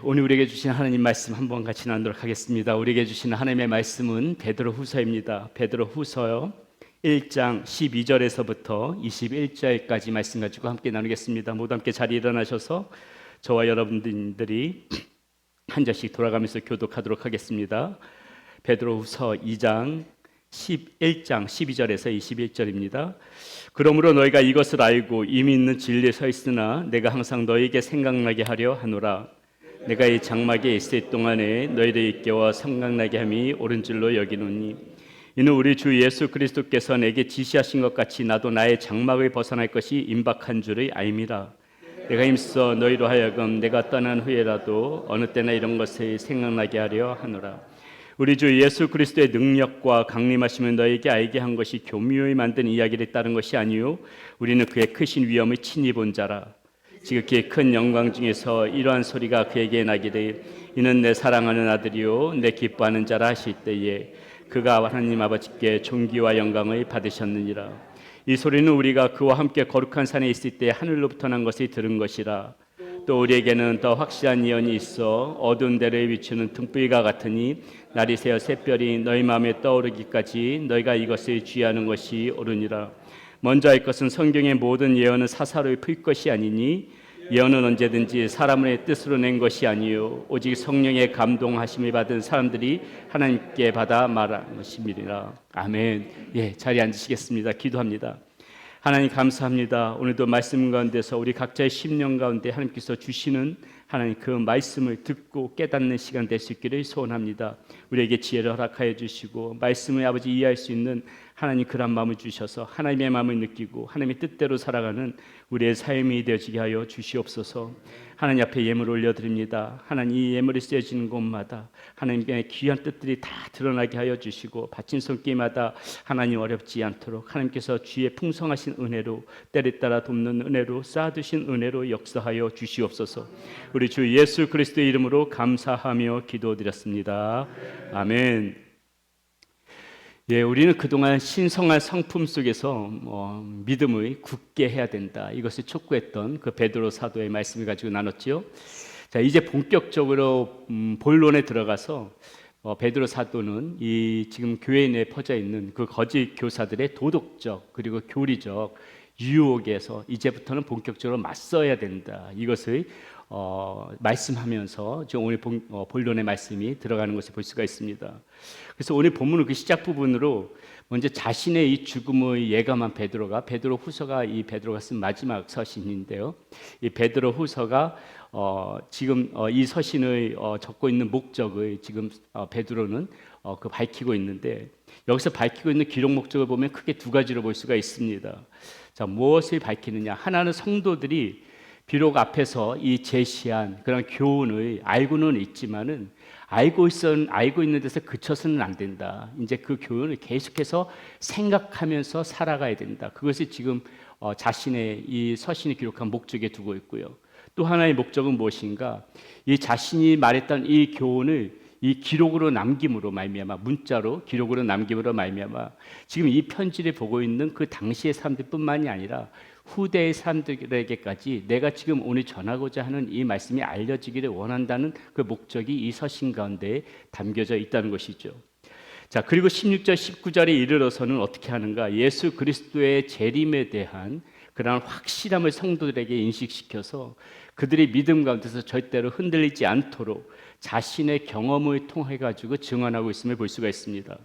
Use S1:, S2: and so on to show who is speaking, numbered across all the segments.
S1: 오늘 우리에게 주신 하나님 말씀 한번 같이 나누도록 하겠습니다. 우리에게 주신 하나님의 말씀은 베드로후서입니다. 베드로후서 1장 12절에서부터 21절까지 말씀 가지고 함께 나누겠습니다. 모두 함께 자리에 일어나셔서 저와 여러분들이 한 절씩 돌아가면서 교독하도록 하겠습니다. 베드로후서 2장 1장 12절에서 21절입니다. 그러므로 너희가 이것을 알고 이미 있는 진리에 서 있으나 내가 항상 너희에게 생각나게 하려 하노라. 내가 이 장막에 있을 동안에 너희를 일깨워 생각나게 함이 옳은 줄로 여기노니 이는 우리 주 예수 그리스도께서 내게 지시하신 것 같이 나도 나의 장막을 벗어날 것이 임박한 줄을 알미라. 내가 힘써 너희로 하여금 내가 떠난 후에라도 어느 때나 이런 것을 생각나게 하려 하노라. 우리 주 예수 그리스도의 능력과 강림하심을 너에게 알게 한 것이 교묘히 만든 이야기를 따른 것이 아니요 우리는 그의 크신 위엄을 친히 본 자라. 지극히 큰 영광 중에서 이러한 소리가 그에게 나기를 이는 내 사랑하는 아들이요 내 기뻐하는 자라 하실 때에 그가 하나님 아버지께 존귀와 영광을 받으셨느니라. 이 소리는 우리가 그와 함께 거룩한 산에 있을 때 하늘로부터 난 것을 들은 것이라. 또 우리에게는 더 확실한 예언이 있어 어두운 데를 비추는 등불과 같으니 날이 새어 샛별이 너희 마음에 떠오르기까지 너희가 이것을 주의하는 것이 옳으니라. 먼저 할 것은 성경의 모든 예언은 사사로이 풀 것이 아니니 예언은 언제든지 사람의 뜻으로 낸 것이 아니요 오직 성령의 감동하심을 받은 사람들이 하나님께 받아 말한 것입니다. 아멘. 자리에 앉으시겠습니다. 기도합니다. 하나님 감사합니다. 오늘도 말씀 가운데서 우리 각자의 심령 가운데 하나님께서 주시는 하나님 그 말씀을 듣고 깨닫는 시간 될 수 있기를 소원합니다. 우리에게 지혜를 허락하여 주시고 말씀을 아버지 이해할 수 있는 하나님 그런 마음을 주셔서 하나님의 마음을 느끼고 하나님의 뜻대로 살아가는 우리의 삶이 되어지게 하여 주시옵소서. 하나님 앞에 예물 올려드립니다. 하나님 이 예물이 쓰여지는 곳마다 하나님의 귀한 뜻들이 다 드러나게 하여 주시고 바친 손길마다 하나님 어렵지 않도록 하나님께서 주의 풍성하신 은혜로 때를 따라 돕는 은혜로 쌓아두신 은혜로 역사하여 주시옵소서. 우리 주 예수 그리스도의 이름으로 감사하며 기도드렸습니다. 아멘. 우리는 그동안 신성한 성품 속에서 믿음을 굳게 해야 된다. 이것을 촉구했던 그 베드로 사도의 말씀을 가지고 나눴죠. 자, 이제 본격적으로 본론에 들어가서 베드로 사도는 이 지금 교회 내에 퍼져 있는 그 거짓 교사들의 도덕적 그리고 교리적 유혹에서 이제부터는 본격적으로 맞서야 된다. 이것을 말씀하면서 지금 오늘 본론의 말씀이 들어가는 것을 볼 수가 있습니다. 그래서 오늘 본문은 그 시작 부분으로 먼저 자신의 이 죽음을 예감한 베드로 후서가 이 베드로가 쓴 마지막 서신인데요. 이 베드로 후서가 지금 이 서신을 적고 있는 목적을 지금 베드로는 그 밝히고 있는데 여기서 밝히고 있는 기록 목적을 보면 크게 두 가지로 볼 수가 있습니다. 자, 무엇을 밝히느냐? 하나는 성도들이 비록 앞에서 이 제시한 그런 교훈을 알고는 있지만은 알고 있는 데서 그쳐서는 안 된다. 이제 그 교훈을 계속해서 생각하면서 살아가야 된다. 그것이 지금 자신의 이 서신이 기록한 목적에 두고 있고요. 또 하나의 목적은 무엇인가? 이 자신이 말했던 이 교훈을 이 기록으로 남김으로 말미암아 문자로 기록으로 남김으로 말미암아 지금 이 편지를 보고 있는 그 당시의 사람들뿐만이 아니라 후대의 사람들에게까지 내가 지금 오늘 전하고자 하는 이 말씀이 알려지기를 원한다는 그 목적이 이 서신 가운데 담겨져 있다는 것이죠. 자, 그리고 16절 19절에 이르러서는 어떻게 하는가? 예수 그리스도의 재림에 대한 그러한 확실함을 성도들에게 인식시켜서 그들의 믿음 가운데서 절대로 흔들리지 않도록 자신의 경험을 통해 가지고 증언하고 있음을 볼 수가 있습니다.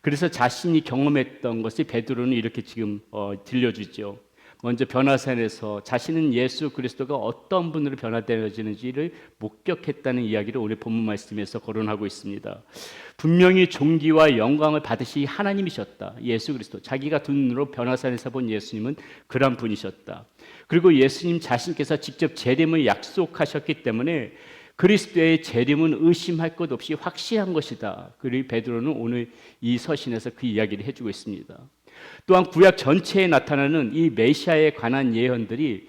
S1: 그래서 자신이 경험했던 것을 베드로는 이렇게 지금 들려주죠. 먼저 변화산에서 자신은 예수 그리스도가 어떤 분으로 변화되어지는지를 목격했다는 이야기를 오늘 본문 말씀에서 거론하고 있습니다. 분명히 존귀와 영광을 받으시 하나님이셨다. 예수 그리스도, 자기가 두 눈으로 변화산에서 본 예수님은 그런 분이셨다. 그리고 예수님 자신께서 직접 재림을 약속하셨기 때문에 그리스도의 재림은 의심할 것 없이 확실한 것이다. 그리고 베드로는 오늘 이 서신에서 그 이야기를 해주고 있습니다. 또한 구약 전체에 나타나는 이 메시아에 관한 예언들이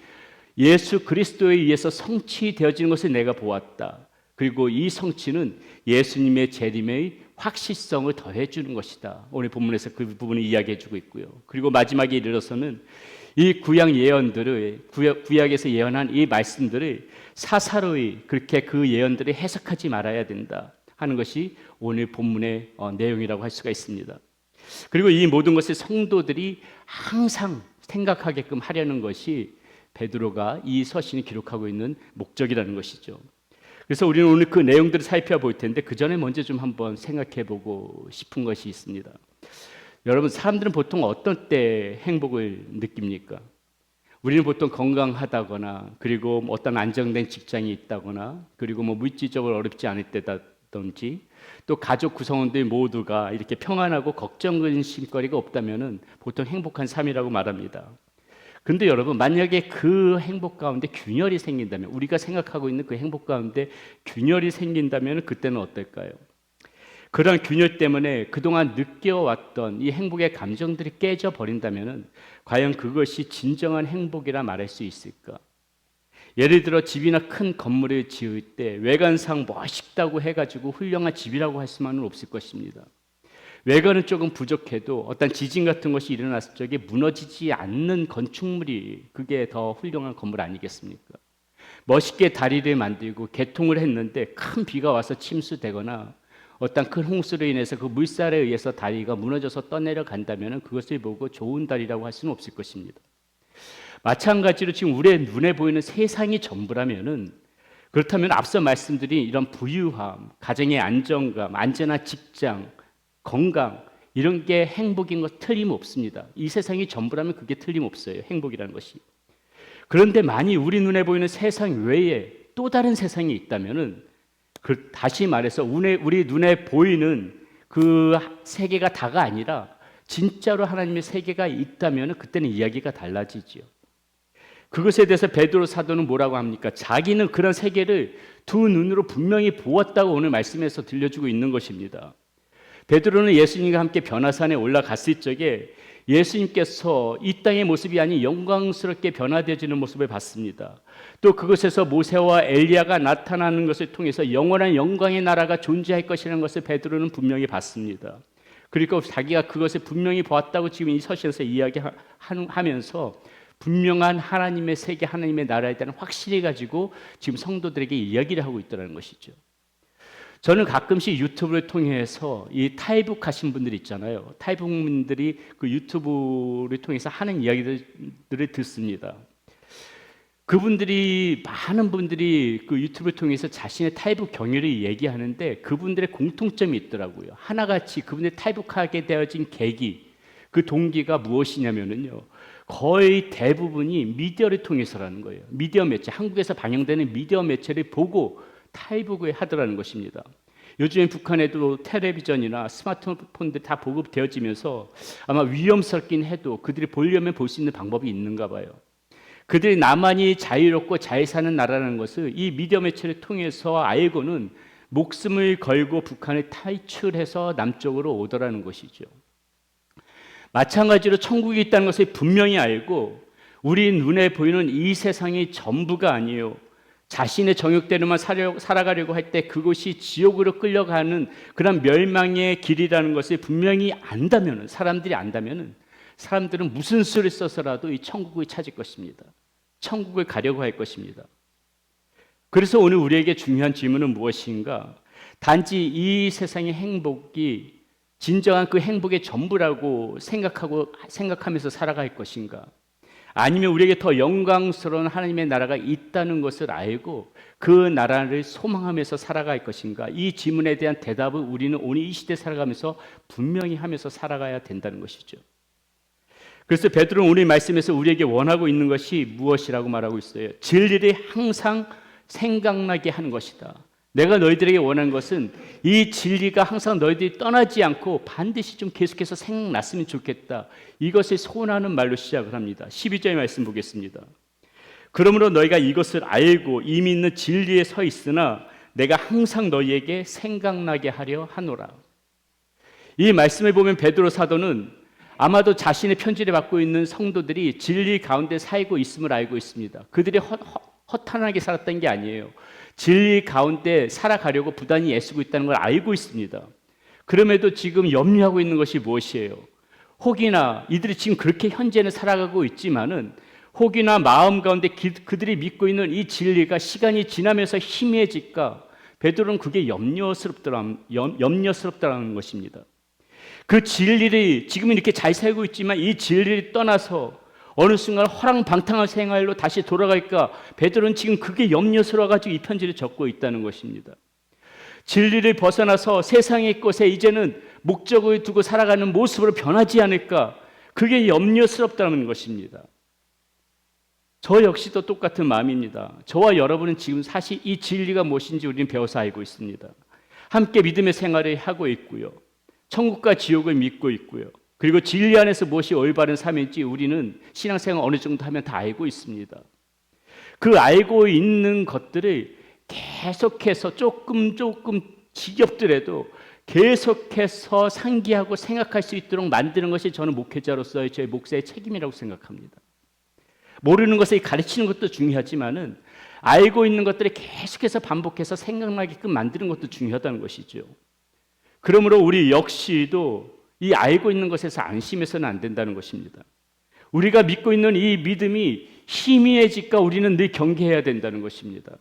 S1: 예수 그리스도에 의해서 성취되어지는 것을 내가 보았다. 그리고 이 성취는 예수님의 재림의 확실성을 더해주는 것이다. 오늘 본문에서 그 부분을 이야기해주고 있고요. 그리고 마지막에 이르러서는 이 구약 예언들을 구약에서 예언한 이 말씀들을 사사로이 그렇게 그 예언들을 해석하지 말아야 된다 하는 것이 오늘 본문의 내용이라고 할 수가 있습니다. 그리고 이 모든 것을 성도들이 항상 생각하게끔 하려는 것이 베드로가 이 서신을 기록하고 있는 목적이라는 것이죠. 그래서 우리는 오늘 그 내용들을 살펴볼 텐데 그 전에 먼저 좀 한번 생각해 보고 싶은 것이 있습니다. 여러분, 사람들은 보통 어떤 때 행복을 느낍니까? 우리는 보통 건강하다거나, 그리고 어떤 안정된 직장이 있다거나, 그리고 물질적으로 어렵지 않을 때다든지, 또 가족 구성원들 모두가 이렇게 평안하고 걱정거리가 없다면은 보통 행복한 삶이라고 말합니다. 그런데 여러분, 만약에 그 행복 가운데 균열이 생긴다면, 우리가 생각하고 있는 그 행복 가운데 균열이 생긴다면 그때는 어떨까요? 그런 균열 때문에 그동안 느껴왔던 이 행복의 감정들이 깨져버린다면 과연 그것이 진정한 행복이라 말할 수 있을까? 예를 들어 집이나 큰 건물을 지을 때 외관상 멋있다고 해가지고 훌륭한 집이라고 할 수만은 없을 것입니다. 외관은 조금 부족해도 어떤 지진 같은 것이 일어났을 적에 무너지지 않는 건축물이 그게 더 훌륭한 건물 아니겠습니까? 멋있게 다리를 만들고 개통을 했는데 큰 비가 와서 침수되거나 어떤 큰 홍수로 인해서 그 물살에 의해서 다리가 무너져서 떠내려 간다면 그것을 보고 좋은 다리라고 할 수는 없을 것입니다. 마찬가지로 지금 우리의 눈에 보이는 세상이 전부라면은, 그렇다면 앞서 말씀드린 이런 부유함, 가정의 안정감, 안전한 직장, 건강, 이런 게 행복인 것 틀림없습니다. 이 세상이 전부라면 그게 틀림없어요. 행복이라는 것이. 그런데 만일 우리 눈에 보이는 세상 외에 또 다른 세상이 있다면은, 다시 말해서 우리 눈에 보이는 그 세계가 다가 아니라 진짜로 하나님의 세계가 있다면 그때는 이야기가 달라지죠. 그것에 대해서 베드로 사도는 뭐라고 합니까? 자기는 그런 세계를 두 눈으로 분명히 보았다고 오늘 말씀에서 들려주고 있는 것입니다. 베드로는 예수님과 함께 변화산에 올라갔을 적에 예수님께서 이 땅의 모습이 아닌 영광스럽게 변화되어지는 모습을 봤습니다. 또 그곳에서 모세와 엘리야가 나타나는 것을 통해서 영원한 영광의 나라가 존재할 것이라는 것을 베드로는 분명히 봤습니다. 그리고 자기가 그것을 분명히 보았다고 지금 이 서신에서 이야기하면서 분명한 하나님의 세계, 하나님의 나라에 대한 확신을 가지고 지금 성도들에게 이야기를 하고 있다는 것이죠. 저는 가끔씩 유튜브를 통해서 이 탈북하신 분들 있잖아요. 탈북민들이 그 유튜브를 통해서 하는 이야기들을 듣습니다. 그분들이, 많은 분들이 그 유튜브를 통해서 자신의 탈북 경위를 얘기하는데 그분들의 공통점이 있더라고요. 하나같이 그분들이 탈북하게 되어진 계기, 그 동기가 무엇이냐면요, 거의 대부분이 미디어를 통해서라는 거예요. 미디어 매체, 한국에서 방영되는 미디어 매체를 보고 탈북을 하더라는 것입니다. 요즘엔 북한에도 텔레비전이나 스마트폰들이 다 보급되어지면서 아마 위험스럽긴 해도 그들이 보려면 볼 수 있는 방법이 있는가 봐요. 그들이 나만이 자유롭고 잘 사는 나라라는 것을 이 미디어 매체를 통해서 알고는 목숨을 걸고 북한을 탈출해서 남쪽으로 오더라는 것이죠. 마찬가지로 천국이 있다는 것을 분명히 알고 우리 눈에 보이는 이 세상이 전부가 아니에요. 자신의 정욕대로만 살아가려고 할 때 그것이 지옥으로 끌려가는 그런 멸망의 길이라는 것을 분명히 안다면, 사람들이 안다면 사람들은 무슨 수를 써서라도 이 천국을 찾을 것입니다. 천국을 가려고 할 것입니다. 그래서 오늘 우리에게 중요한 질문은 무엇인가? 단지 이 세상의 행복이 진정한 그 행복의 전부라고 생각하면서 살아갈 것인가? 아니면 우리에게 더 영광스러운 하나님의 나라가 있다는 것을 알고 그 나라를 소망하면서 살아갈 것인가? 이 질문에 대한 대답을 우리는 오늘 이 시대에 살아가면서 분명히 하면서 살아가야 된다는 것이죠. 그래서 베드로는 오늘 말씀에서 우리에게 원하고 있는 것이 무엇이라고 말하고 있어요? 진리를 항상 생각나게 하는 것이다. 내가 너희들에게 원하는 것은 이 진리가 항상 너희들이 떠나지 않고 반드시 좀 계속해서 생각났으면 좋겠다. 이것을 소원하는 말로 시작을 합니다. 12절의 말씀 보겠습니다. 그러므로 너희가 이것을 알고 이미 있는 진리에 서 있으나 내가 항상 너희에게 생각나게 하려 하노라. 이 말씀을 보면 베드로 사도는 아마도 자신의 편지를 받고 있는 성도들이 진리 가운데 살고 있음을 알고 있습니다. 그들이 허탄하게 살았던 게 아니에요. 진리 가운데 살아가려고 부단히 애쓰고 있다는 걸 알고 있습니다. 그럼에도 지금 염려하고 있는 것이 무엇이에요? 혹이나 이들이 지금 그렇게 현재는 살아가고 있지만은 혹이나 마음 가운데 그들이 믿고 있는 이 진리가 시간이 지나면서 희미해질까? 베드로는 그게 염려스럽다는 것입니다. 그 진리를 지금은 이렇게 잘 살고 있지만 이 진리를 떠나서 어느 순간 허랑방탕한 생활로 다시 돌아갈까? 베드로는 지금 그게 염려스러워가지고 이 편지를 적고 있다는 것입니다. 진리를 벗어나서 세상의 것에 이제는 목적을 두고 살아가는 모습으로 변하지 않을까? 그게 염려스럽다는 것입니다. 저 역시도 똑같은 마음입니다. 저와 여러분은 지금 사실 이 진리가 무엇인지 우리는 배워서 알고 있습니다. 함께 믿음의 생활을 하고 있고요. 천국과 지옥을 믿고 있고요. 그리고 진리 안에서 무엇이 올바른 삶인지 우리는 신앙생활 어느 정도 하면 다 알고 있습니다. 그 알고 있는 것들을 계속해서 조금 지겹더라도 계속해서 상기하고 생각할 수 있도록 만드는 것이 저는 목회자로서의 제 목사의 책임이라고 생각합니다. 모르는 것을 가르치는 것도 중요하지만은 알고 있는 것들을 계속해서 반복해서 생각나게끔 만드는 것도 중요하다는 것이죠. 그러므로 우리 역시도 이 알고 있는 것에서 안심해서는 안 된다는 것입니다. 우리가 믿고 있는 이 믿음이 희미해질까 우리는 늘 경계해야 된다는 것입니다.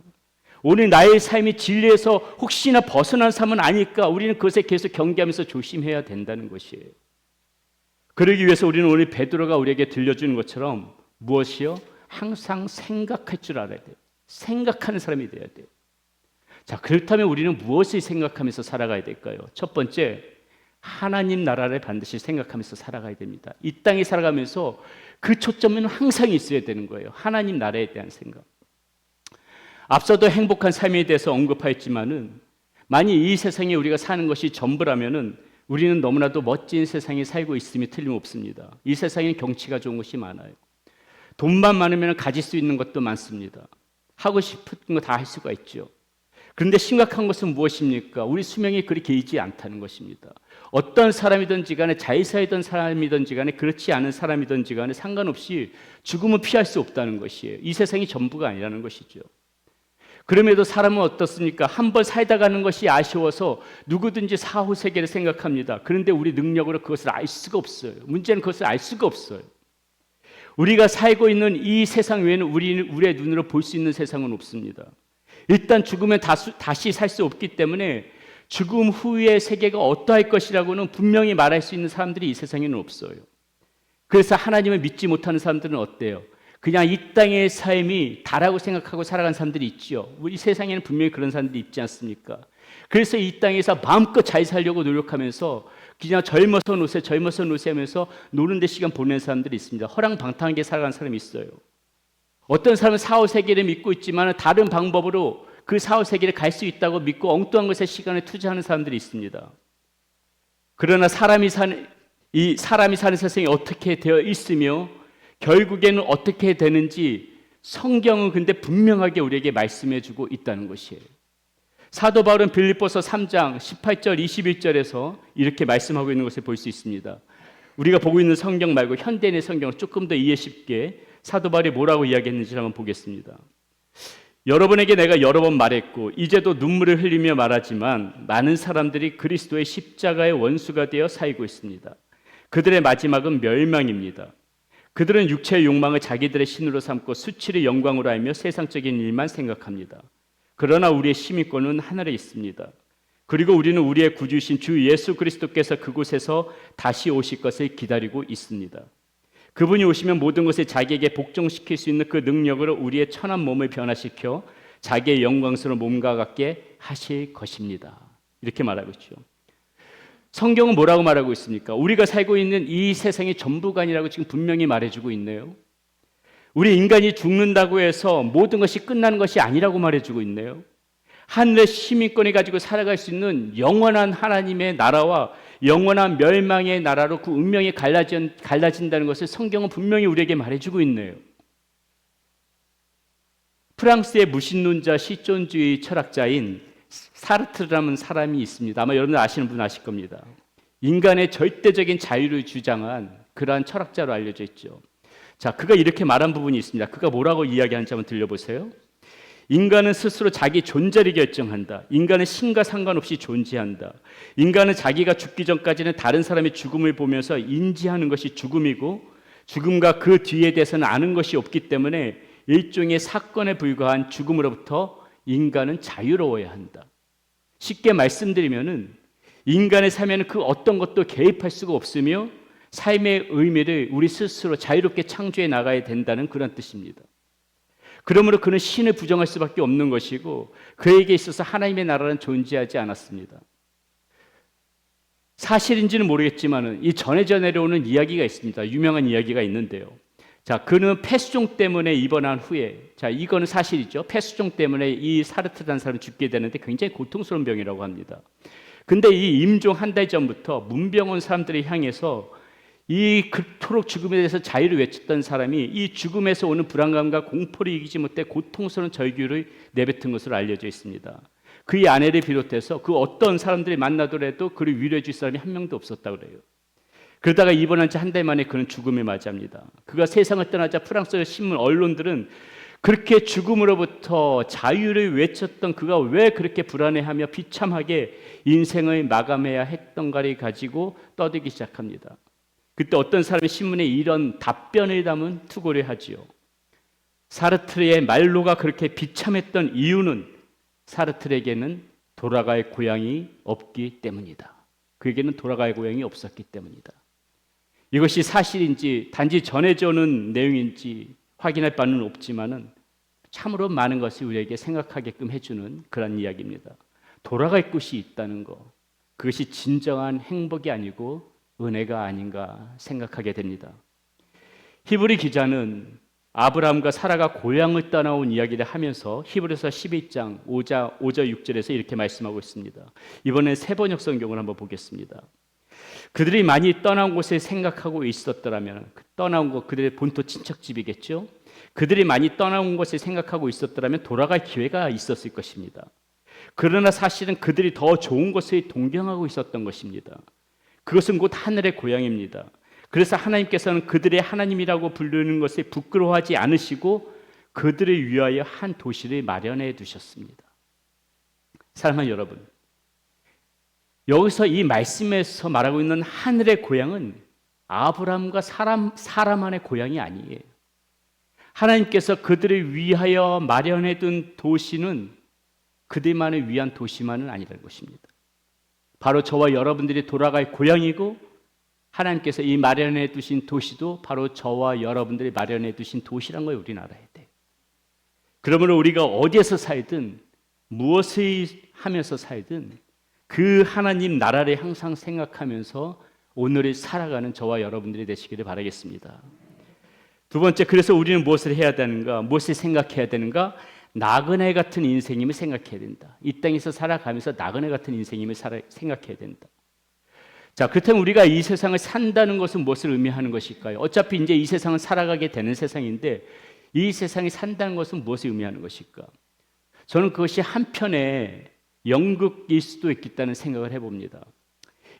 S1: 오늘 나의 삶이 진리에서 혹시나 벗어난 삶은 아닐까 우리는 그것에 계속 경계하면서 조심해야 된다는 것이에요. 그러기 위해서 우리는 오늘 베드로가 우리에게 들려주는 것처럼 무엇이요? 항상 생각할 줄 알아야 돼요. 생각하는 사람이 돼야 돼요. 자, 그렇다면 우리는 무엇을 생각하면서 살아가야 될까요? 첫 번째, 하나님 나라를 반드시 생각하면서 살아가야 됩니다. 이 땅에 살아가면서 그 초점은 항상 있어야 되는 거예요. 하나님 나라에 대한 생각. 앞서도 행복한 삶에 대해서 언급하였지만은 만약 이 세상에 우리가 사는 것이 전부라면은 우리는 너무나도 멋진 세상에 살고 있음이 틀림없습니다. 이 세상에 경치가 좋은 것이 많아요. 돈만 많으면 가질 수 있는 것도 많습니다. 하고 싶은 거 다 할 수가 있죠. 그런데 심각한 것은 무엇입니까? 우리 수명이 그리 길지 않다는 것입니다. 어떤 사람이든지 간에 잘 살던 사람이든지 간에 그렇지 않은 사람이든지 간에 상관없이 죽음은 피할 수 없다는 것이에요. 이 세상이 전부가 아니라는 것이죠. 그럼에도 사람은 어떻습니까? 한번 살다 가는 것이 아쉬워서 누구든지 사후 세계를 생각합니다. 그런데 우리 능력으로 그것을 알 수가 없어요. 문제는 그것을 알 수가 없어요. 우리가 살고 있는 이 세상 외에는 우리의 눈으로 볼 수 있는 세상은 없습니다. 일단 죽으면 다시 살 수 없기 때문에 죽음 후의 세계가 어떠할 것이라고는 분명히 말할 수 있는 사람들이 이 세상에는 없어요. 그래서 하나님을 믿지 못하는 사람들은 어때요? 그냥 이 땅의 삶이 다라고 생각하고 살아간 사람들이 있죠. 우리 세상에는 분명히 그런 사람들이 있지 않습니까? 그래서 이 땅에서 마음껏 잘 살려고 노력하면서 그냥 젊어서 노세 하면서 노는 데 시간 보내는 사람들이 있습니다. 허랑방탕하게 살아가는 사람이 있어요. 어떤 사람은 사후세계를 믿고 있지만 다른 방법으로 그 사후세계를 갈 수 있다고 믿고 엉뚱한 것에 시간을 투자하는 사람들이 있습니다. 그러나 사람이 사는 세상이 어떻게 되어 있으며 결국에는 어떻게 되는지 성경은 근데 분명하게 우리에게 말씀해 주고 있다는 것이에요. 사도 바울은 빌립보서 3장 18절 21절에서 이렇게 말씀하고 있는 것을 볼 수 있습니다. 우리가 보고 있는 성경 말고 현대인의 성경을 조금 더 이해 쉽게 사도 바울이 뭐라고 이야기했는지 한번 보겠습니다. 여러분에게 내가 여러 번 말했고 이제도 눈물을 흘리며 말하지만 많은 사람들이 그리스도의 십자가의 원수가 되어 살고 있습니다. 그들의 마지막은 멸망입니다. 그들은 육체의 욕망을 자기들의 신으로 삼고 수치를 영광으로 알며 세상적인 일만 생각합니다. 그러나 우리의 시민권은 하늘에 있습니다. 그리고 우리는 우리의 구주이신 주 예수 그리스도께서 그곳에서 다시 오실 것을 기다리고 있습니다. 그분이 오시면 모든 것을 자기에게 복종시킬 수 있는 그 능력으로 우리의 천한 몸을 변화시켜 자기의 영광스러운 몸과 같게 하실 것입니다. 이렇게 말하고 있죠. 성경은 뭐라고 말하고 있습니까? 우리가 살고 있는 이 세상이 전부가 아니라고 지금 분명히 말해주고 있네요. 우리 인간이 죽는다고 해서 모든 것이 끝나는 것이 아니라고 말해주고 있네요. 하늘의 시민권을 가지고 살아갈 수 있는 영원한 하나님의 나라와 영원한 멸망의 나라로 그 운명이 갈라진다는 것을 성경은 분명히 우리에게 말해주고 있네요. 프랑스의 무신론자 실존주의 철학자인 사르트르라는 사람이 있습니다. 아마 여러분들 아시는 분 아실 겁니다. 인간의 절대적인 자유를 주장한 그러한 철학자로 알려져 있죠. 자, 그가 이렇게 말한 부분이 있습니다. 그가 뭐라고 이야기하는지 한번 들려보세요. 인간은 스스로 자기 존재를 결정한다. 인간은 신과 상관없이 존재한다. 인간은 자기가 죽기 전까지는 다른 사람의 죽음을 보면서 인지하는 것이 죽음이고 죽음과 그 뒤에 대해서는 아는 것이 없기 때문에 일종의 사건에 불과한 죽음으로부터 인간은 자유로워야 한다. 쉽게 말씀드리면은 인간의 삶에는 그 어떤 것도 개입할 수가 없으며 삶의 의미를 우리 스스로 자유롭게 창조해 나가야 된다는 그런 뜻입니다. 그러므로 그는 신을 부정할 수밖에 없는 것이고 그에게 있어서 하나님의 나라는 존재하지 않았습니다. 사실인지는 모르겠지만 이 전해져 내려오는 이야기가 있습니다. 유명한 이야기가 있는데요. 자, 그는 폐수종 때문에 입원한 후에, 자, 이거는 사실이죠. 폐수종 때문에 이 사르트라는 사람이 죽게 되는데 굉장히 고통스러운 병이라고 합니다. 근데 이 임종 한 달 전부터 문병 온 사람들을 향해서 이 그토록 죽음에 대해서 자유를 외쳤던 사람이 이 죽음에서 오는 불안감과 공포를 이기지 못해 고통스러운 절규를 내뱉은 것으로 알려져 있습니다. 그의 아내를 비롯해서 그 어떤 사람들이 만나더라도 그를 위로해 줄 사람이 한 명도 없었다고 그래요. 그러다가 입원한 지 한 달 만에 그는 죽음을 맞이합니다. 그가 세상을 떠나자 프랑스의 신문 언론들은 그렇게 죽음으로부터 자유를 외쳤던 그가 왜 그렇게 불안해하며 비참하게 인생을 마감해야 했던가를 가지고 떠들기 시작합니다. 그때 어떤 사람이 신문에 이런 답변을 담은 투고를 하지요. 사르트르의 말로가 그렇게 비참했던 이유는 사르트르에게는 돌아갈 고향이 없기 때문이다. 그에게는 돌아갈 고향이 없었기 때문이다. 이것이 사실인지 단지 전해져 오는 내용인지 확인할 바는 없지만은 참으로 많은 것이 우리에게 생각하게끔 해주는 그런 이야기입니다. 돌아갈 곳이 있다는 것, 그것이 진정한 행복이 아니고 은혜가 아닌가 생각하게 됩니다. 히브리 기자는 아브라함과 사라가 고향을 떠나온 이야기를 하면서 히브리서 12장 5절 6절에서 이렇게 말씀하고 있습니다. 이번에 세번역 성경을 한번 보겠습니다. 그들이 많이 떠나온 곳을 생각하고 있었더라면, 떠나온 곳 그들의 본토 친척집이겠죠. 그들이 많이 떠나온 곳을 생각하고 있었더라면 돌아갈 기회가 있었을 것입니다. 그러나 사실은 그들이 더 좋은 곳을 동경하고 있었던 것입니다. 그것은 곧 하늘의 고향입니다. 그래서 하나님께서는 그들의 하나님이라고 부르는 것을 부끄러워하지 않으시고 그들을 위하여 한 도시를 마련해 두셨습니다. 사랑하는 여러분, 여기서 이 말씀에서 말하고 있는 하늘의 고향은 아브라함과 사라만의 고향이 아니에요. 하나님께서 그들을 위하여 마련해 둔 도시는 그들만을 위한 도시만은 아니라는 것입니다. 바로 저와 여러분들이 돌아갈 고향이고 하나님께서 이 마련해 두신 도시도 바로 저와 여러분들이 마련해 두신 도시란 걸 우리는 알아야 돼요. 그러므로 우리가 어디에서 살든 무엇을 하면서 살든 그 하나님 나라를 항상 생각하면서 오늘을 살아가는 저와 여러분들이 되시기를 바라겠습니다. 두 번째, 그래서 우리는 무엇을 해야 되는가? 무엇을 생각해야 되는가? 나그네 같은 인생임을 생각해야 된다. 이 땅에서 살아가면서 나그네 같은 인생임을 생각해야 된다. 자, 그렇다면 우리가 이 세상을 산다는 것은 무엇을 의미하는 것일까요? 어차피 이제 이 세상은 살아가게 되는 세상인데 이 세상이 산다는 것은 무엇을 의미하는 것일까? 저는 그것이 한편의 연극일 수도 있겠다는 생각을 해봅니다.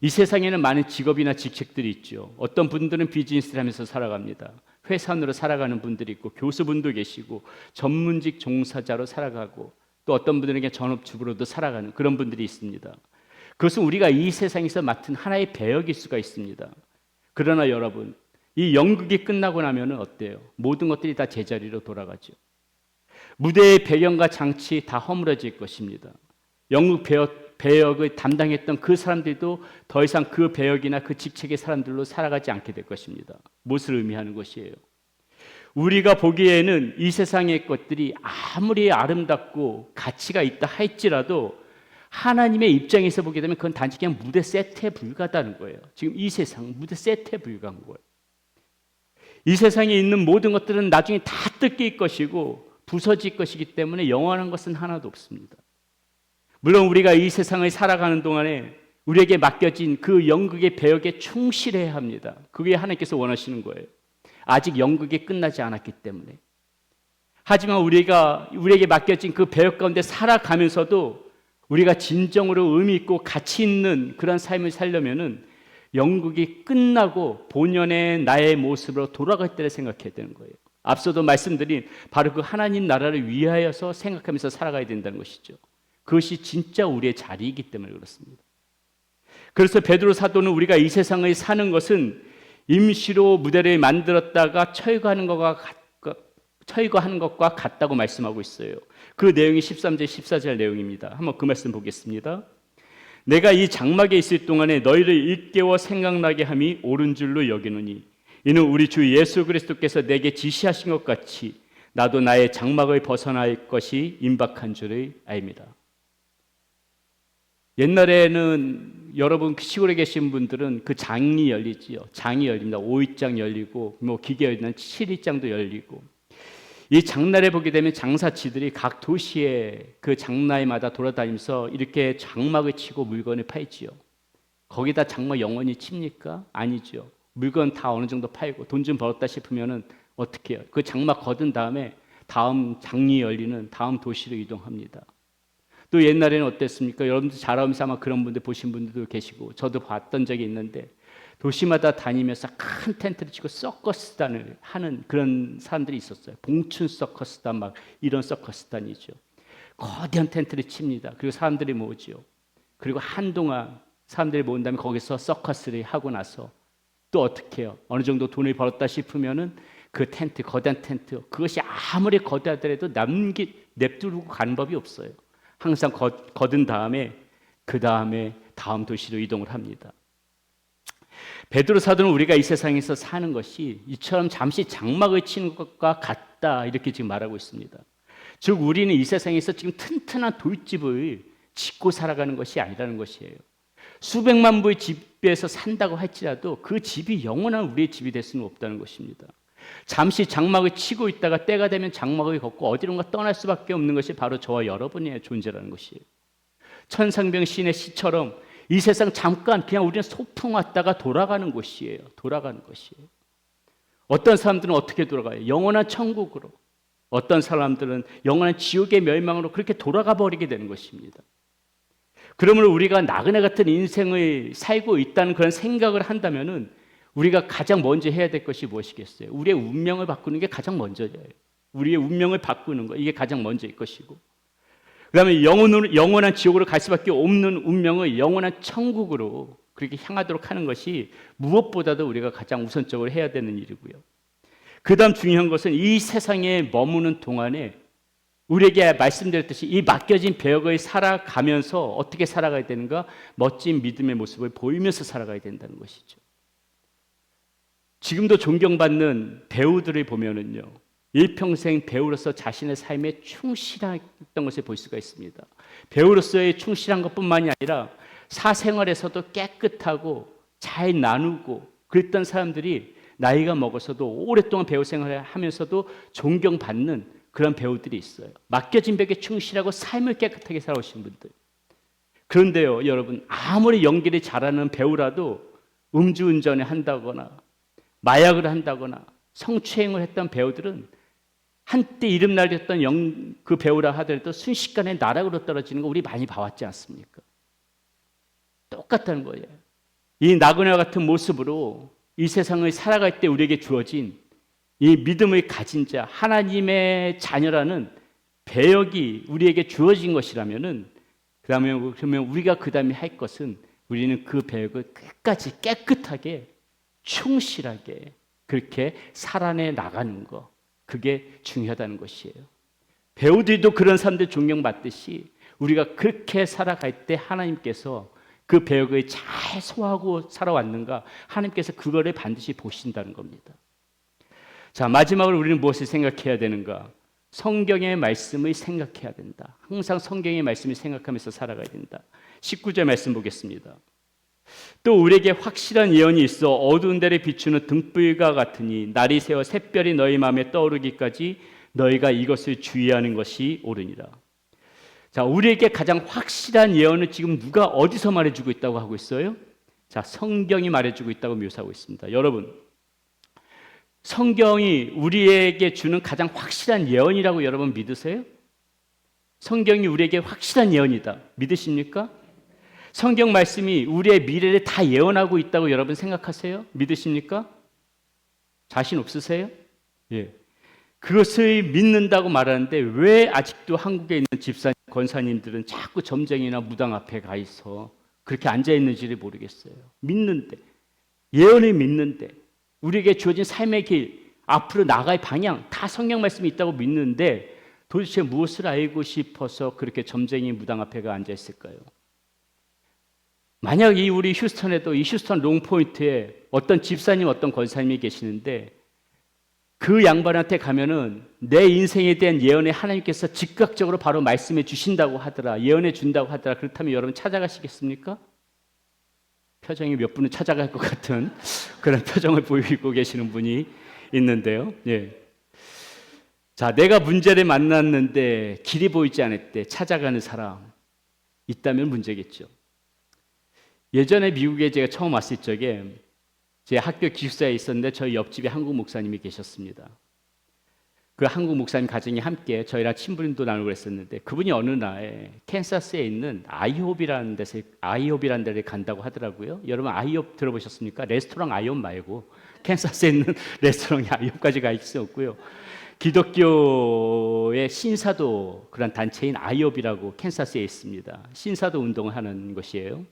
S1: 이 세상에는 많은 직업이나 직책들이 있죠. 어떤 분들은 비즈니스를 하면서 살아갑니다. 회사원으로 살아가는 분들이 있고 교수분도 계시고 전문직 종사자로 살아가고 또 어떤 분들은 그냥 전업주부로도 살아가는 그런 분들이 있습니다. 그것은 우리가 이 세상에서 맡은 하나의 배역일 수가 있습니다. 그러나 여러분, 이 연극이 끝나고 나면 어때요? 모든 것들이 다 제자리로 돌아가죠. 무대의 배경과 장치 다 허물어질 것입니다. 연극 배역을 담당했던 그 사람들도 더 이상 그 배역이나 그 직책의 사람들로 살아가지 않게 될 것입니다. 무엇을 의미하는 것이에요? 우리가 보기에는 이 세상의 것들이 아무리 아름답고 가치가 있다 할지라도 하나님의 입장에서 보게 되면 그건 단지 그냥 무대 세트에 불과하다는 거예요. 지금 이 세상 무대 세트에 불과한 거예요. 이 세상에 있는 모든 것들은 나중에 다 뜯길 것이고 부서질 것이기 때문에 영원한 것은 하나도 없습니다. 물론 우리가 이 세상을 살아가는 동안에 우리에게 맡겨진 그 연극의 배역에 충실해야 합니다. 그게 하나님께서 원하시는 거예요. 아직 연극이 끝나지 않았기 때문에. 하지만 우리에게 맡겨진 그 배역 가운데 살아가면서도 우리가 진정으로 의미 있고 가치 있는 그런 삶을 살려면은 연극이 끝나고 본연의 나의 모습으로 돌아갈 때를 생각해야 되는 거예요. 앞서도 말씀드린 바로 그 하나님 나라를 위하여서 생각하면서 살아가야 된다는 것이죠. 그것이 진짜 우리의 자리이기 때문에 그렇습니다. 그래서 베드로 사도는 우리가 이 세상을 사는 것은 임시로 무대를 만들었다가 철거하는 것과 같다고 말씀하고 있어요. 그 내용이 13절 14절 내용입니다. 한번 그 말씀 보겠습니다. 내가 이 장막에 있을 동안에 너희를 일깨워 생각나게 함이 옳은 줄로 여기노니 이는 우리 주 예수 그리스도께서 내게 지시하신 것 같이 나도 나의 장막을 벗어날 것이 임박한 줄을 알미라. 옛날에는 여러분 시골에 계신 분들은 그 장이 열리지요. 장이 열립니다. 5일장 열리고 기계 열리는 7일장도 열리고, 이 장날에 보게 되면 장사치들이 각 도시에 그 장날마다 돌아다니면서 이렇게 장막을 치고 물건을 팔지요. 거기다 장막 영원히 칩니까? 아니죠. 물건 다 어느 정도 팔고 돈 좀 벌었다 싶으면은 어떻게 해요? 그 장막 거둔 다음에 다음 장이 열리는 다음 도시로 이동합니다. 또 옛날에는 어땠습니까? 여러분들 자라오면서 아마 그런 분들 보신 분들도 계시고 저도 봤던 적이 있는데, 도시마다 다니면서 큰 텐트를 치고 서커스단을 하는 그런 사람들이 있었어요. 봉춘 서커스단 막 이런 서커스단이죠. 거대한 텐트를 칩니다. 그리고 사람들이 모으죠. 그리고 한동안 사람들이 모은 다음에 거기서 서커스를 하고 나서 또 어떻게 해요? 어느 정도 돈을 벌었다 싶으면은 그 텐트, 거대한 텐트, 그것이 아무리 거대하더라도 냅두고 가는 법이 없어요. 항상 거둔 다음에 그 다음에 다음 도시로 이동을 합니다. 베드로 사도는 우리가 이 세상에서 사는 것이 이처럼 잠시 장막을 치는 것과 같다, 이렇게 지금 말하고 있습니다. 즉 우리는 이 세상에서 지금 튼튼한 돌집을 짓고 살아가는 것이 아니라는 것이에요. 수백만 부의 집에서 산다고 할지라도 그 집이 영원한 우리의 집이 될 수는 없다는 것입니다. 잠시 장막을 치고 있다가 때가 되면 장막을 걷고 어디론가 떠날 수밖에 없는 것이 바로 저와 여러분의 존재라는 것이에요. 천상병 시인의 시처럼 이 세상 잠깐 그냥 우리는 소풍 왔다가 돌아가는 곳이에요. 돌아가는 것이에요. 어떤 사람들은 어떻게 돌아가요? 영원한 천국으로. 어떤 사람들은 영원한 지옥의 멸망으로 그렇게 돌아가 버리게 되는 것입니다. 그러므로 우리가 나그네 같은 인생을 살고 있다는 그런 생각을 한다면은 우리가 가장 먼저 해야 될 것이 무엇이겠어요? 우리의 운명을 바꾸는 게 가장 먼저예요. 우리의 운명을 바꾸는 거, 이게 가장 먼저일 것이고, 그 다음에 영원한 지옥으로 갈 수밖에 없는 운명을 영원한 천국으로 그렇게 향하도록 하는 것이 무엇보다도 우리가 가장 우선적으로 해야 되는 일이고요. 그 다음 중요한 것은 이 세상에 머무는 동안에 우리에게 말씀드렸듯이 이 맡겨진 배역을 살아가면서 어떻게 살아가야 되는가? 멋진 믿음의 모습을 보이면서 살아가야 된다는 것이죠. 지금도 존경받는 배우들을 보면은요, 일평생 배우로서 자신의 삶에 충실했던 것을 볼 수가 있습니다. 배우로서의 충실한 것뿐만이 아니라 사생활에서도 깨끗하고 잘 나누고 그랬던 사람들이 나이가 먹어서도 오랫동안 배우 생활을 하면서도 존경받는 그런 배우들이 있어요. 맡겨진 벽에 충실하고 삶을 깨끗하게 살아오신 분들. 그런데요, 여러분, 아무리 연기를 잘하는 배우라도 음주운전을 한다거나 마약을 한다거나 성추행을 했던 배우들은 한때 이름 날렸던 그 배우라 하더라도 순식간에 나락으로 떨어지는 거 우리 많이 봐왔지 않습니까? 똑같다는 거예요. 이 나그네와 같은 모습으로 이 세상을 살아갈 때 우리에게 주어진 이 믿음을 가진 자, 하나님의 자녀라는 배역이 우리에게 주어진 것이라면은 그러면 우리가 그 다음에 할 것은 우리는 그 배역을 끝까지 깨끗하게 충실하게 그렇게 살아내 나가는 거, 그게 중요하다는 것이에요. 배우들도 그런 사람들 존경받듯이 우리가 그렇게 살아갈 때 하나님께서 그 배역을 잘 소화하고 살아왔는가, 하나님께서 그거를 반드시 보신다는 겁니다. 자, 마지막으로 우리는 무엇을 생각해야 되는가? 성경의 말씀을 생각해야 된다. 항상 성경의 말씀을 생각하면서 살아가야 된다. 19절 말씀 보겠습니다. 또 우리에게 확실한 예언이 있어 어두운 데를 비추는 등불과 같으니 날이 새어 샛별이 너희 마음에 떠오르기까지 너희가 이것을 주의하는 것이 옳으니라. 자, 우리에게 가장 확실한 예언을 지금 누가 어디서 말해주고 있다고 하고 있어요? 자, 성경이 말해주고 있다고 묘사하고 있습니다. 여러분, 성경이 우리에게 주는 가장 확실한 예언이라고 여러분 믿으세요? 성경이 우리에게 확실한 예언이다. 믿으십니까? 성경 말씀이 우리의 미래를 다 예언하고 있다고 여러분 생각하세요? 믿으십니까? 자신 없으세요? 예. 그것을 믿는다고 말하는데 왜 아직도 한국에 있는 집사님, 권사님들은 자꾸 점쟁이나 무당 앞에 가 있어 그렇게 앉아 있는지를 모르겠어요. 믿는데, 예언을 믿는데, 우리에게 주어진 삶의 길, 앞으로 나갈 방향 다 성경 말씀이 있다고 믿는데 도대체 무엇을 알고 싶어서 그렇게 점쟁이 무당 앞에 가 앉아 있을까요? 만약 우리 휴스턴에도 이 휴스턴 롱포인트에 어떤 집사님, 어떤 권사님이 계시는데 그 양반한테 가면은 내 인생에 대한 예언에 하나님께서 즉각적으로 바로 말씀해 주신다고 하더라, 예언해 준다고 하더라. 그렇다면 여러분 찾아가시겠습니까? 표정이 몇 분은 찾아갈 것 같은 그런 표정을 보이고 계시는 분이 있는데요. 예. 자, 내가 문제를 만났는데 길이 보이지 않을 때 찾아가는 사람 있다면 문제겠죠. 예전에 미국에 제가 처음 왔을 적에 제 학교 기숙사에 있었는데 저희 옆집에 한국 목사님이 계셨습니다. 그 한국 목사님 가정이 함께 저희랑 친분도 나누고 그랬었는데 그분이 어느 날 캔사스에 있는 아이홉이라는 데를 간다고 하더라고요. 여러분 아이홉 들어보셨습니까? 레스토랑 아이홉 말고 캔사스에 있는 레스토랑이 아이홉까지 가 있을 수 없고요. 기독교의 신사도 그런 단체인 아이홉이라고 캔사스에 있습니다. 신사도 운동을 하는 것이에요.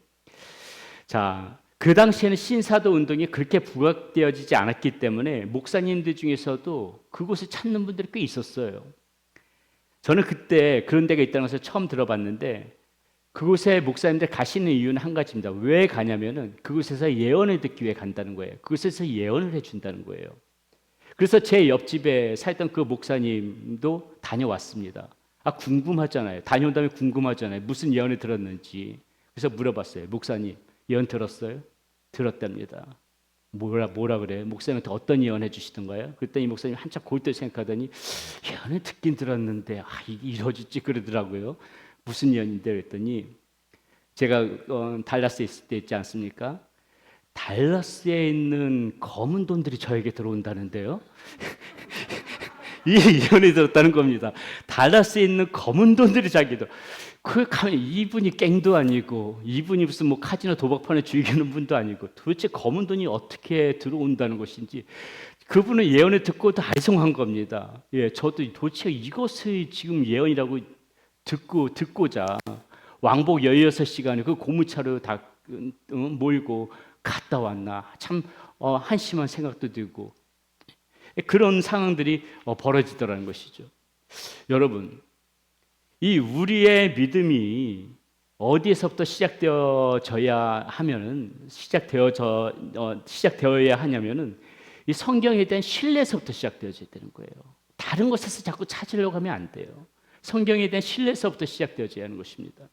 S1: 자, 그 당시에는 신사도 운동이 그렇게 부각되어지지 않았기 때문에 목사님들 중에서도 그곳을 찾는 분들이 꽤 있었어요. 저는 그때 그런 데가 있다는 것을 처음 들어봤는데 그곳에 목사님들 가시는 이유는 한 가지입니다. 왜 가냐면은 그곳에서 예언을 듣기 위해 간다는 거예요. 그곳에서 예언을 해준다는 거예요. 그래서 제 옆집에 살던 그 목사님도 다녀왔습니다. 궁금하잖아요. 다녀온 다음에 궁금하잖아요. 무슨 예언을 들었는지. 그래서 물어봤어요. 목사님, 예언 들었어요? 들었답니다. 뭐라 그래요? 목사님한테 어떤 예언 해주시던가요? 그랬더니 목사님 한참 골똘 생각하더니 예언을 듣긴 들었는데 이게 이루어질지 그러더라고요. 무슨 예언인데 그랬더니 제가 달라스에 있을 때 있지 않습니까? 달라스에 있는 검은 돈들이 저에게 들어온다는데요. 이 예언이 들었다는 겁니다. 달라스에 있는 검은 돈들이 자기도. 그 가면 이분이 갱도 아니고 이분이 무슨 뭐 카지노 도박판에 즐기는 분도 아니고 도대체 검은 돈이 어떻게 들어온다는 것인지 그분은 예언을 듣고도 알성한 겁니다. 예, 저도 도대체 이것을 지금 예언이라고 듣고자 왕복 16시간을 그 고무차로 다 몰고 갔다 왔나 참 한심한 생각도 들고 그런 상황들이 벌어지더라는 것이죠. 여러분, 이 우리의 믿음이 어디에서부터 시작되어야 하냐면은 이 성경에 대한 신뢰에서부터 시작되어져야 되는 거예요. 다른 것에서 자꾸 찾으려고 하면 안 돼요. 성경에 대한 신뢰에서부터 시작되어져야 하는 것입니다.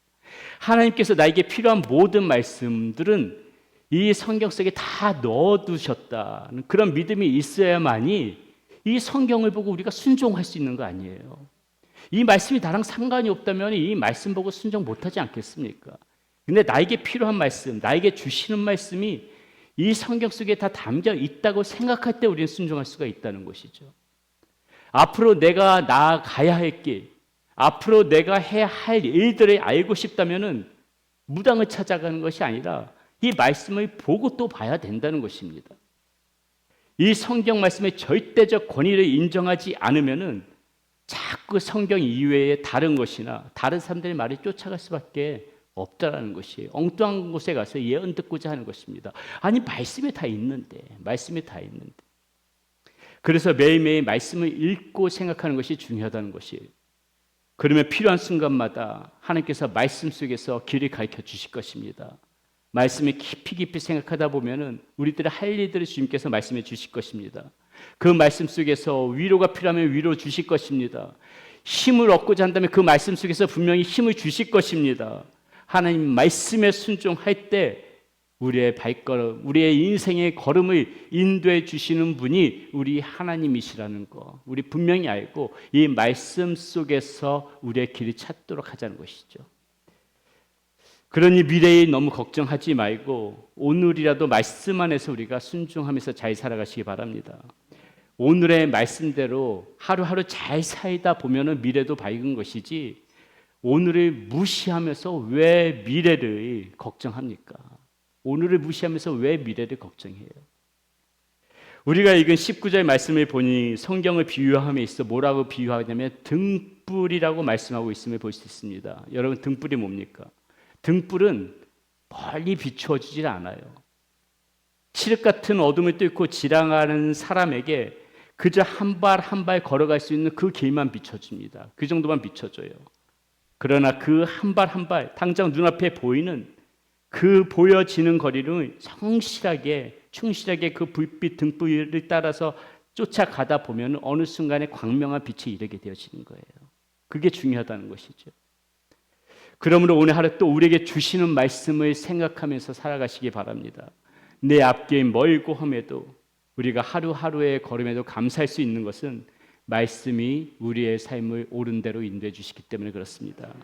S1: 하나님께서 나에게 필요한 모든 말씀들은 이 성경 속에 다 넣어두셨다는 그런 믿음이 있어야만이 이 성경을 보고 우리가 순종할 수 있는 거 아니에요. 이 말씀이 나랑 상관이 없다면 이 말씀 보고 순종 못하지 않겠습니까? 근데 나에게 필요한 말씀, 나에게 주시는 말씀이 이 성경 속에 다 담겨 있다고 생각할 때 우리는 순종할 수가 있다는 것이죠. 앞으로 내가 나아가야 할 길, 앞으로 내가 해야 할 일들을 알고 싶다면은 무당을 찾아가는 것이 아니라 이 말씀을 보고 또 봐야 된다는 것입니다. 이 성경 말씀의 절대적 권위를 인정하지 않으면은 자꾸 성경 이외의 다른 것이나 다른 사람들의 말을 쫓아갈 수밖에 없다라는 것이에요. 엉뚱한 곳에 가서 예언 듣고자 하는 것입니다. 아니 말씀에 다 있는데. 그래서 매일매일 말씀을 읽고 생각하는 것이 중요하다는 것이에요. 그러면 필요한 순간마다 하나님께서 말씀 속에서 길을 가르쳐 주실 것입니다. 말씀을 깊이 생각하다 보면은 우리들의 할 일들을 주님께서 말씀해 주실 것입니다. 그 말씀 속에서 위로가 필요하면 위로 주실 것입니다. 힘을 얻고자 한다면 그 말씀 속에서 분명히 힘을 주실 것입니다. 하나님 말씀에 순종할 때 우리의 발걸음, 우리의 인생의 걸음을 인도해 주시는 분이 우리 하나님이시라는 거 우리 분명히 알고 이 말씀 속에서 우리의 길을 찾도록 하자는 것이죠. 그러니 미래에 너무 걱정하지 말고 오늘이라도 말씀 안에서 우리가 순종하면서 잘 살아가시기 바랍니다. 오늘의 말씀대로 하루하루 잘 살다 보면은 미래도 밝은 것이지 오늘을 무시하면서 왜 미래를 걱정합니까? 오늘을 무시하면서 왜 미래를 걱정해요? 우리가 읽은 19절 말씀을 보니 성경을 비유함에 있어 뭐라고 비유하냐면 등불이라고 말씀하고 있음을 볼 수 있습니다. 여러분, 등불이 뭡니까? 등불은 멀리 비추어지질 않아요. 칠흑 같은 어둠을 뚫고 지나가는 사람에게 그저 한 발 한 발 걸어갈 수 있는 그 길만 비춰줍니다. 그 정도만 비춰줘요. 그러나 그 한 발 한 발, 당장 눈앞에 보이는 그 보여지는 거리를 성실하게 충실하게 그 불빛 등불을 따라서 쫓아가다 보면 어느 순간에 광명한 빛에 이르게 되어지는 거예요. 그게 중요하다는 것이죠. 그러므로 오늘 하루 또 우리에게 주시는 말씀을 생각하면서 살아가시기 바랍니다. 내 앞길 멀고 험해도 우리가 하루하루의 걸음에도 감사할 수 있는 것은 말씀이 우리의 삶을 옳은 대로 인도해 주시기 때문에 그렇습니다.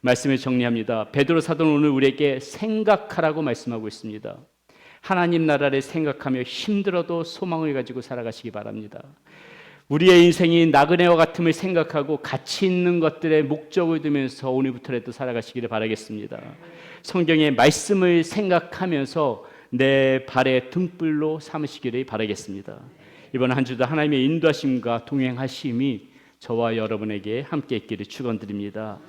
S1: 말씀을 정리합니다. 베드로 사도는 오늘 우리에게 생각하라고 말씀하고 있습니다. 하나님 나라를 생각하며 힘들어도 소망을 가지고 살아가시기 바랍니다. 우리의 인생이 나그네와 같음을 생각하고 가치 있는 것들의 목적을 두면서 오늘부터라도 살아가시기를 바라겠습니다. 성경의 말씀을 생각하면서 내 발의 등불로 삼으시기를 바라겠습니다. 이번 한 주도 하나님의 인도하심과 동행하심이 저와 여러분에게 함께 있기를 축원드립니다.